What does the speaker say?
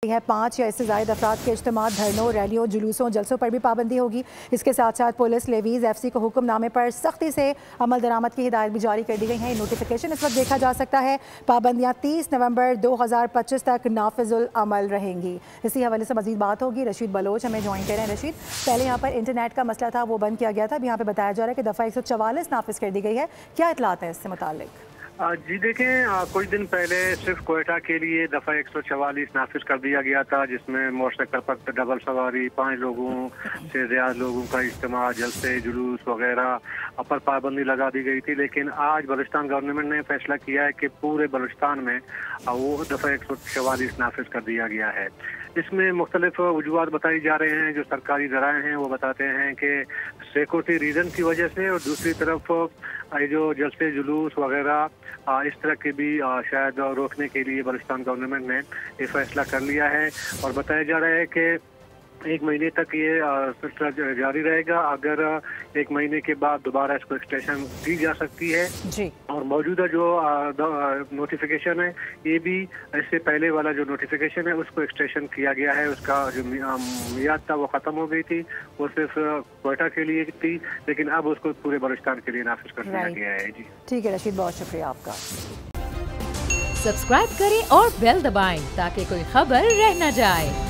है 5 या इससे ज़ायद अफराद के इज्तिमा, धरनों, रैलियों, जुलूसों, जलसों पर भी पाबंदी होगी। इसके साथ साथ पुलिस, लेवीज़, FC को हुक्मनामे पर सख्ती से अमल दरामद की हिदायत भी जारी कर दी गई हैं। नोटिफिकेशन इस वक्त देखा जा सकता है। पाबंदियाँ 30 नवंबर 2025 तक नाफिजुल अमल रहेंगी। इसी हवाले से मजीद बात होगी। रशीद बलोच हमें ज्वाइन कर रहे हैं। रशीद, पहले यहाँ पर इंटरनेट का मसला था, वो बंद किया गया था। अब यहाँ पर बताया जा रहा है कि दफ़ा 144 नाफिज कर दी गई है। क्या इतलात है इससे मुताल्लिक? जी देखें, कुछ दिन पहले सिर्फ कोयटा के लिए दफ़ा 144 नाफिज कर दिया गया था, जिसमें मोटरसाइकिल पर डबल सवारी, 5 लोगों से ज़्यादा लोगों का इज्तिमा, जलसे, जुलूस वगैरह पर पाबंदी लगा दी गई थी। लेकिन आज बलूचिस्तान गवर्नमेंट ने फैसला किया है कि पूरे बलूचिस्तान में वो दफ़ा 144 नाफिज कर दिया गया है। इसमें मुख्तलिफ वजूहात बताई जा रहे हैं। जो सरकारी ज़राए हैं वो बताते हैं कि सिक्योरिटी रीज़न की वजह से, और दूसरी तरफ ये जो जलसे, जुलूस वगैरह इस तरह के भी शायद रोकने के लिए बलूचिस्तान गवर्नमेंट ने ये फैसला कर लिया है। और बताया जा रहा है कि 1 महीने तक ये सिलसिला जारी रहेगा। अगर 1 महीने के बाद दोबारा इसको एक्सटेंशन दी जा सकती है जी। और मौजूदा जो नोटिफिकेशन है, ये भी इससे पहले वाला जो नोटिफिकेशन है उसको एक्सटेंशन किया गया है। उसका जो मियाद था वो ख़त्म हो गई थी, वो सिर्फ कोयटा के लिए थी, लेकिन अब उसको पूरे बलूचिस्तान के लिए नाफिज कर दिया गया है। जी ठीक है रशीद, बहुत शुक्रिया आपका। सब्सक्राइब करें और बेल दबाएं ताकि कोई खबर रह न जाए।